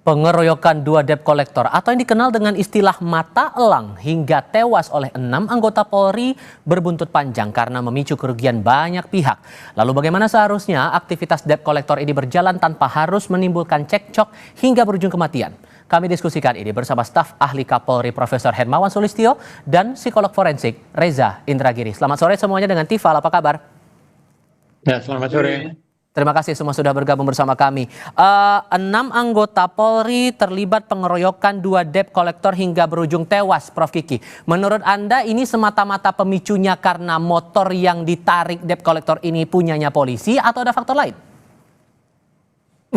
Pengeroyokan dua debt kolektor atau yang dikenal dengan istilah mata elang hingga tewas oleh 6 anggota Polri berbuntut panjang karena memicu kerugian banyak pihak. Lalu bagaimana seharusnya aktivitas debt kolektor ini berjalan tanpa harus menimbulkan cekcok hingga berujung kematian? Kami diskusikan ini bersama staf ahli Kapolri Profesor Hermawan Sulistyo dan psikolog forensik Reza Indragiri. Selamat sore semuanya dengan Tifal, apa kabar? Ya, selamat sore. Terima kasih semua sudah bergabung bersama kami. 6 anggota Polri terlibat pengeroyokan 2 debt kolektor hingga berujung tewas, Prof. Kiki. Menurut Anda ini semata-mata pemicunya karena motor yang ditarik debt kolektor ini punyanya polisi atau ada faktor lain?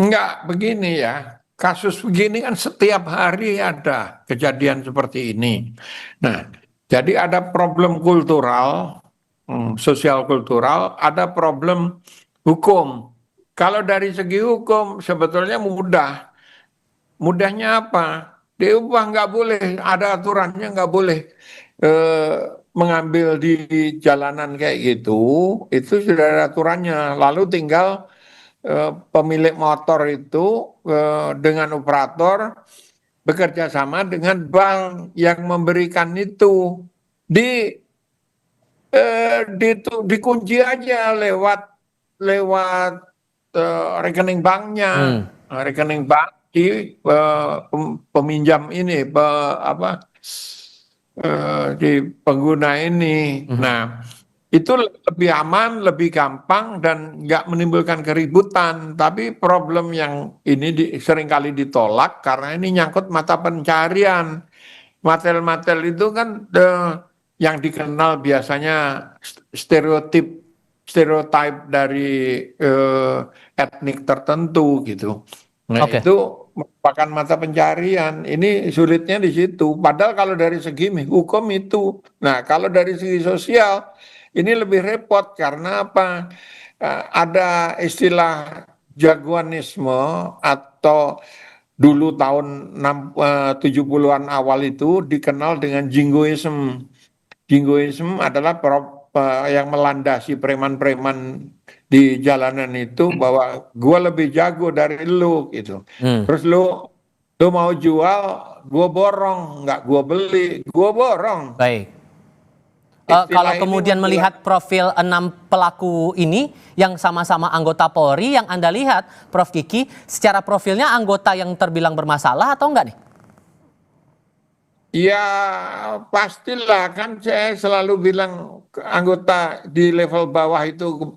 Enggak, begini ya. Kasus begini kan setiap hari ada kejadian seperti ini. Nah, jadi ada problem kultural, sosial kultural, ada problem hukum. Kalau dari segi hukum sebetulnya mudah. Mudahnya apa? Diubah nggak boleh, ada aturannya nggak boleh mengambil di jalanan kayak gitu. Itu sudah ada aturannya. Lalu tinggal pemilik motor itu dengan operator bekerja sama dengan bank yang memberikan itu dikunci aja lewat rekening banknya, rekening bank di peminjam ini, di pengguna ini. Nah, itu lebih aman, lebih gampang dan nggak menimbulkan keributan. Tapi problem yang ini seringkali ditolak karena ini nyangkut mata pencarian. Matel-matel itu kan yang dikenal biasanya stereotip dari etnik tertentu gitu. Nah, itu merupakan mata pencarian. Ini sulitnya di situ. Padahal kalau dari segi hukum itu. Nah, kalau dari segi sosial ini lebih repot karena apa? Ada istilah jagoanisme atau dulu tahun 70-an awal itu dikenal dengan jingoism. Jingoism adalah yang melandasi preman-preman di jalanan itu bahwa gue lebih jago dari lu gitu. Terus lu mau jual, gue borong, nggak gue beli, gue borong. Baik. Kalau kemudian melihat profil 6 pelaku ini yang sama-sama anggota Polri yang Anda lihat, Prof. Kiki, secara profilnya anggota yang terbilang bermasalah atau enggak nih? Ya pastilah, kan saya selalu bilang anggota di level bawah itu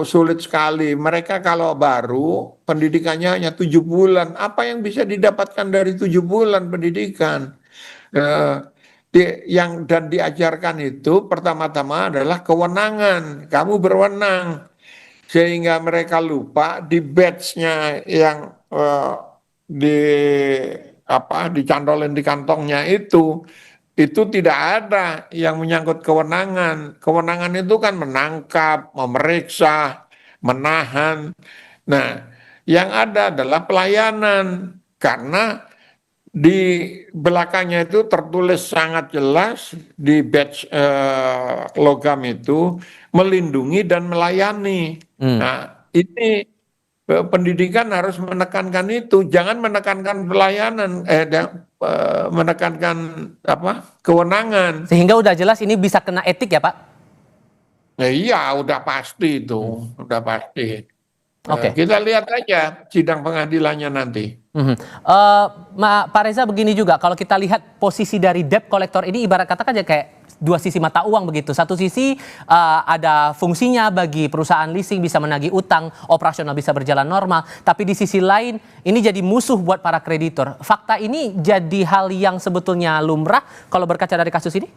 sulit sekali. Mereka kalau baru pendidikannya hanya 7 bulan. Apa yang bisa didapatkan dari 7 bulan pendidikan? Yang dan diajarkan itu pertama-tama adalah kewenangan. Kamu berwenang. Sehingga mereka lupa di badge-nya yang dicantolin di kantongnya itu tidak ada yang menyangkut kewenangan. Kewenangan itu kan menangkap, memeriksa, menahan. Nah, yang ada adalah pelayanan karena di belakangnya itu tertulis sangat jelas di badge logam itu melindungi dan melayani. Nah, ini pendidikan harus menekankan itu, jangan menekankan pelayanan, menekankan kewenangan. Sehingga udah jelas ini bisa kena etik ya, Pak? Iya, udah pasti itu, udah pasti. Kita lihat aja sidang pengadilannya nanti. Pak Reza, begini juga, kalau kita lihat posisi dari debt kolektor ini ibarat kata kan kayak dua sisi mata uang begitu. Satu sisi ada fungsinya bagi perusahaan leasing bisa menagih utang, operasional bisa berjalan normal. Tapi di sisi lain ini jadi musuh buat para kreditor. Fakta ini jadi hal yang sebetulnya lumrah kalau berkaca dari kasus ini?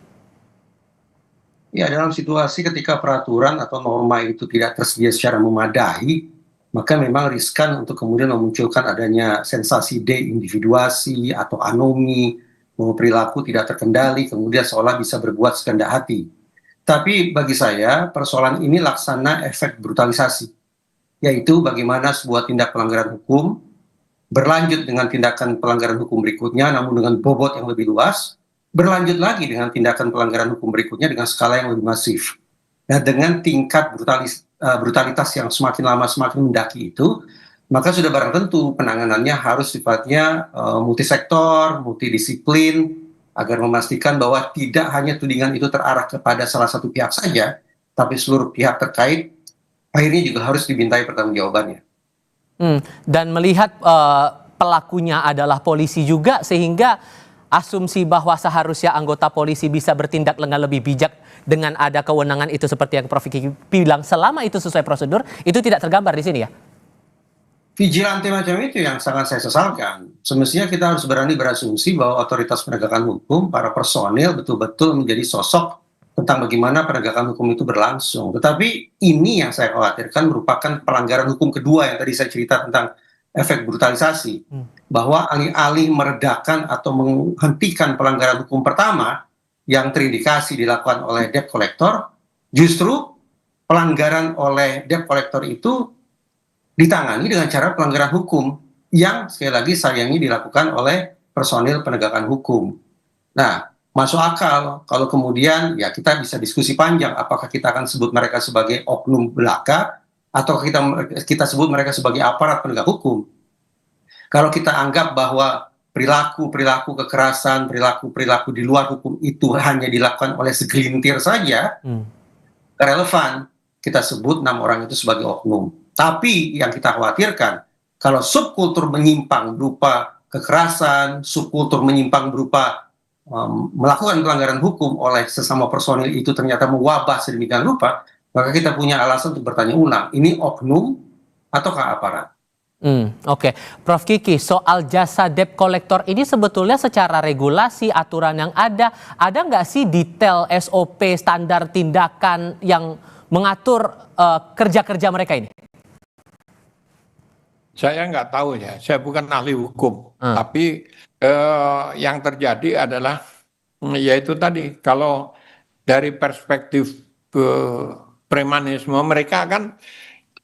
Ya, dalam situasi ketika peraturan atau norma itu tidak tersedia secara memadai, maka memang riskan untuk kemudian memunculkan adanya sensasi deindividuasi atau anomi, bahwa perilaku tidak terkendali, kemudian seolah bisa berbuat sekehendak hati. Tapi bagi saya, persoalan ini laksana efek brutalisasi, yaitu bagaimana sebuah tindak pelanggaran hukum berlanjut dengan tindakan pelanggaran hukum berikutnya, namun dengan bobot yang lebih luas, berlanjut lagi dengan tindakan pelanggaran hukum berikutnya dengan skala yang lebih masif. Nah, dengan tingkat brutalitas yang semakin lama semakin mendaki itu, maka sudah barang tentu penanganannya harus sifatnya multisektor, multidisiplin, agar memastikan bahwa tidak hanya tudingan itu terarah kepada salah satu pihak saja, tapi seluruh pihak terkait akhirnya juga harus dimintai pertanggungjawabannya. Dan melihat pelakunya adalah polisi juga, sehingga asumsi bahwa seharusnya anggota polisi bisa bertindak dengan lebih bijak dengan ada kewenangan itu seperti yang Prof. Kiki bilang, selama itu sesuai prosedur, itu tidak tergambar di sini ya? Vigilante macam itu yang sangat saya sesalkan. Semestinya kita harus berani berasumsi bahwa otoritas penegakan hukum, para personil betul-betul menjadi sosok tentang bagaimana penegakan hukum itu berlangsung. Tetapi ini yang saya khawatirkan merupakan pelanggaran hukum kedua yang tadi saya cerita tentang efek brutalisasi. Bahwa alih-alih meredakan atau menghentikan pelanggaran hukum pertama yang terindikasi dilakukan oleh debt collector, justru pelanggaran oleh debt collector itu ditangani dengan cara pelanggaran hukum yang sekali lagi sayangnya dilakukan oleh personil penegakan hukum. Nah, masuk akal kalau kemudian ya kita bisa diskusi panjang apakah kita akan sebut mereka sebagai oknum belaka atau kita sebut mereka sebagai aparat penegak hukum. Kalau kita anggap bahwa perilaku kekerasan, perilaku di luar hukum itu hanya dilakukan oleh segelintir saja, relevan kita sebut 6 orang itu sebagai oknum. Tapi yang kita khawatirkan, kalau subkultur menyimpang berupa kekerasan, subkultur menyimpang berupa melakukan pelanggaran hukum oleh sesama personil itu ternyata mewabah sedemikian rupa, maka kita punya alasan untuk bertanya ulang, ini oknum ataukah aparat? Oke. Prof. Kiki, soal jasa debt collector ini sebetulnya secara regulasi, aturan yang ada nggak sih detail SOP, standar tindakan yang mengatur kerja-kerja mereka ini? Saya nggak tahu ya, saya bukan ahli hukum, tapi yang terjadi adalah yaitu tadi, kalau dari perspektif premanisme mereka kan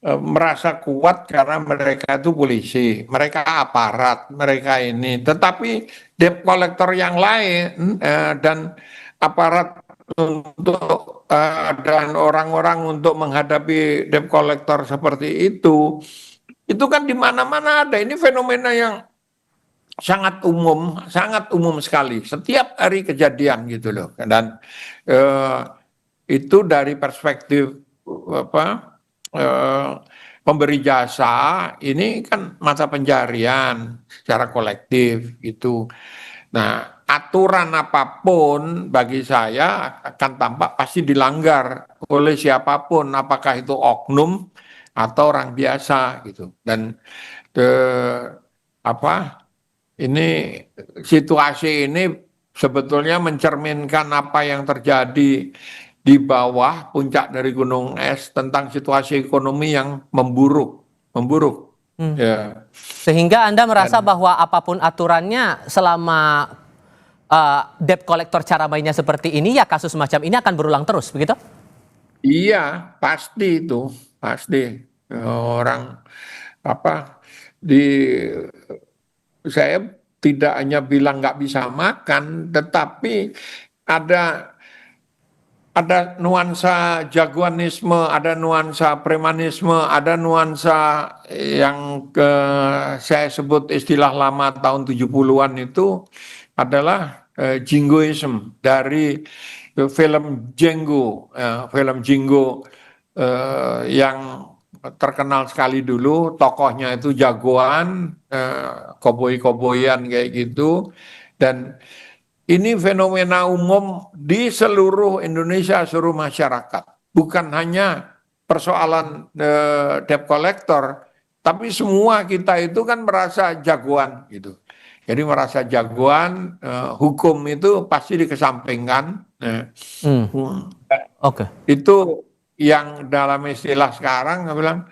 merasa kuat karena mereka itu polisi, mereka aparat, mereka ini. Tetapi debt collector yang lain dan aparat untuk dan orang-orang untuk menghadapi debt collector seperti itu kan di mana-mana ada. Ini fenomena yang sangat umum sekali. Setiap hari kejadian gitu loh. Dan itu dari perspektif pemberi jasa ini kan masa pencarian secara kolektif gitu. Nah, aturan apapun bagi saya akan tampak pasti dilanggar oleh siapapun, apakah itu oknum atau orang biasa gitu. Dan ini situasi ini sebetulnya mencerminkan apa yang terjadi di bawah puncak dari gunung es tentang situasi ekonomi yang memburuk. Ya. Sehingga Anda merasa bahwa apapun aturannya, selama debt collector cara mainnya seperti ini, ya kasus semacam ini akan berulang terus, begitu? Iya, pasti itu, pasti orang saya tidak hanya bilang nggak bisa makan, tetapi ada nuansa jagoanisme, ada nuansa premanisme, ada nuansa yang saya sebut istilah lama tahun 70-an itu adalah jingoism dari film Django, yang terkenal sekali dulu, tokohnya itu jagoan, koboi-koboyan kayak gitu, dan ini fenomena umum di seluruh Indonesia, seluruh masyarakat. Bukan hanya persoalan debt collector, tapi semua kita itu kan merasa jagoan gitu. Jadi merasa jagoan, hukum itu pasti dikesampingkan. Itu yang dalam istilah sekarang bilang,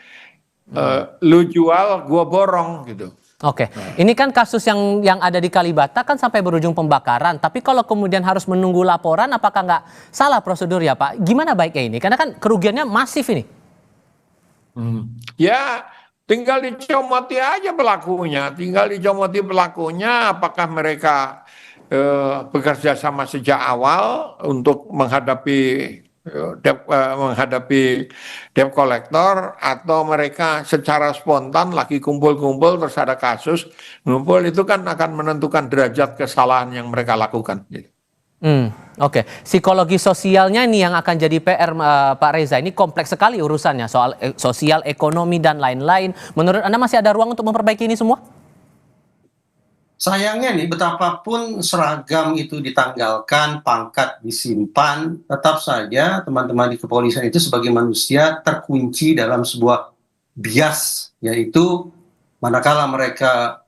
lu jual, gua borong gitu. Oke, ini kan kasus yang ada di Kalibata kan sampai berujung pembakaran. Tapi kalau kemudian harus menunggu laporan, apakah nggak salah prosedur ya Pak? Gimana baiknya ini? Karena kan kerugiannya masif ini. Ya, tinggal dicomoti aja pelakunya. Apakah mereka bekerja sama sejak awal untuk menghadapi menghadapi debt collector, atau mereka secara spontan lagi kumpul-kumpul terus ada kasus ngumpul, itu kan akan menentukan derajat kesalahan yang mereka lakukan. Oke. Psikologi sosialnya ini yang akan jadi PR, Pak Reza. Ini kompleks sekali urusannya, soal sosial, ekonomi, dan lain-lain. Menurut Anda masih ada ruang untuk memperbaiki ini semua? Sayangnya nih, betapapun seragam itu ditanggalkan, pangkat disimpan, tetap saja teman-teman di kepolisian itu sebagai manusia terkunci dalam sebuah bias, yaitu manakala mereka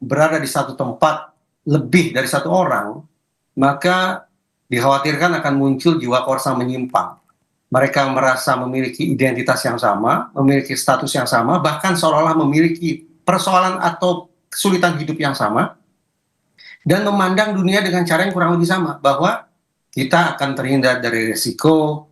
berada di satu tempat lebih dari satu orang, maka dikhawatirkan akan muncul jiwa korsa menyimpang. Mereka merasa memiliki identitas yang sama, memiliki status yang sama, bahkan seolah-olah memiliki persoalan atau kesulitan hidup yang sama, dan memandang dunia dengan cara yang kurang lebih sama, bahwa kita akan terhindar dari risiko,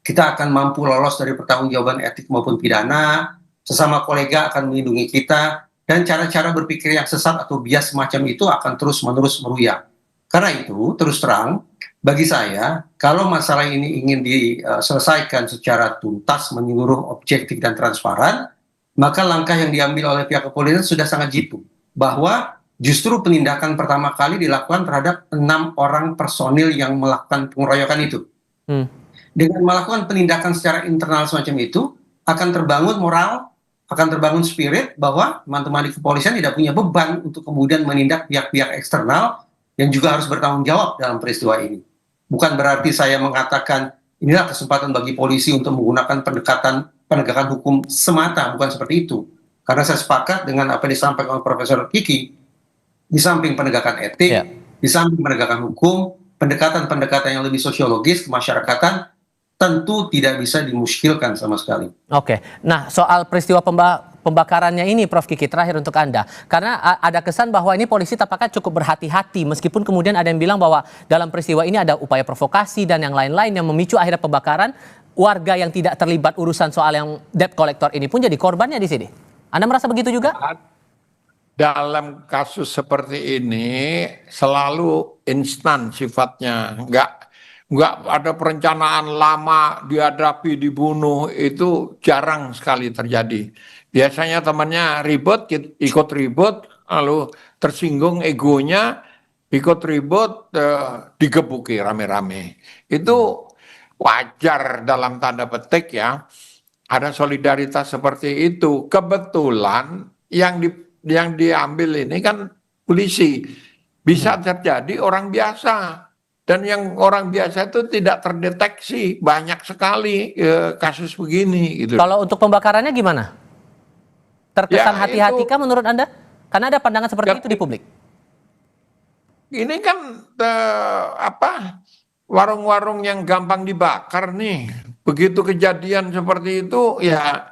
kita akan mampu lolos dari pertanggungjawaban etik maupun pidana, sesama kolega akan melindungi kita, dan cara-cara berpikir yang sesat atau bias semacam itu akan terus-menerus meruyang. Karena itu, terus terang, bagi saya, kalau masalah ini ingin diselesaikan secara tuntas, menyeluruh, objektif, dan transparan, maka langkah yang diambil oleh pihak kepolisian sudah sangat jitu, bahwa justru penindakan pertama kali dilakukan terhadap 6 orang personil yang melakukan pengeroyokan itu. Dengan melakukan penindakan secara internal semacam itu, akan terbangun moral, akan terbangun spirit bahwa teman-teman di kepolisian tidak punya beban untuk kemudian menindak pihak-pihak eksternal yang juga harus bertanggung jawab dalam peristiwa ini. Bukan berarti saya mengatakan inilah kesempatan bagi polisi untuk menggunakan pendekatan penegakan hukum semata, bukan seperti itu. Karena saya sepakat dengan apa yang disampaikan oleh Profesor Kiki, di samping penegakan etik, di samping penegakan hukum, pendekatan-pendekatan yang lebih sosiologis kemasyarakatan tentu tidak bisa dimuskilkan sama sekali. Oke, nah soal peristiwa pembakarannya ini, Prof. Kiki, terakhir untuk Anda. Karena ada kesan bahwa ini polisi tampaknya cukup berhati-hati, meskipun kemudian ada yang bilang bahwa dalam peristiwa ini ada upaya provokasi dan yang lain-lain yang memicu akhirnya pembakaran. Warga yang tidak terlibat urusan soal yang debt collector ini pun jadi korbannya di sini. Anda merasa begitu juga? Dalam kasus seperti ini selalu instan sifatnya, nggak ada perencanaan lama dihadapi, dibunuh, itu jarang sekali terjadi. Biasanya temannya ribut, ikut ribut, lalu tersinggung egonya, ikut ribut, digebuki rame-rame. Itu wajar dalam tanda petik ya. Ada solidaritas seperti itu. Kebetulan yang diambil ini kan polisi. Bisa terjadi orang biasa. Dan yang orang biasa itu tidak terdeteksi. Banyak sekali kasus begini. Gitu. Kalau untuk pembakarannya gimana? Terkesan hati-hatikah menurut Anda? Karena ada pandangan seperti itu di publik. Ini kan warung-warung yang gampang dibakar nih. Begitu kejadian seperti itu, ya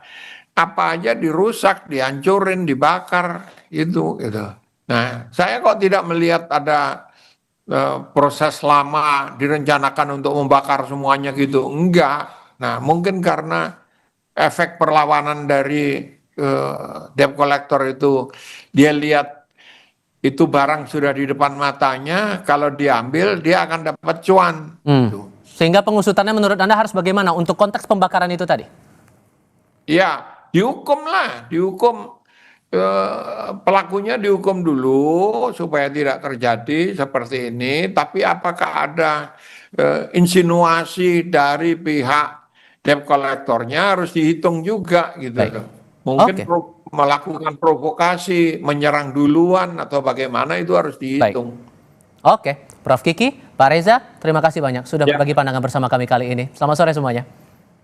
apa aja dirusak, dihancurin, dibakar, gitu. Nah, saya kok tidak melihat ada proses lama direncanakan untuk membakar semuanya gitu. Enggak. Nah, mungkin karena efek perlawanan dari debt collector itu, dia lihat itu barang sudah di depan matanya, kalau diambil dia akan dapat cuan. Sehingga pengusutannya menurut Anda harus bagaimana untuk konteks pembakaran itu tadi? Ya, dihukum pelakunya dihukum dulu supaya tidak terjadi seperti ini. Tapi apakah ada insinuasi dari pihak debt collectornya harus dihitung juga gitu. Mungkin melakukan provokasi, menyerang duluan atau bagaimana itu harus dihitung. Oke, Prof. Kiki, Pak Reza, terima kasih banyak sudah berbagi pandangan bersama kami kali ini. Selamat sore semuanya.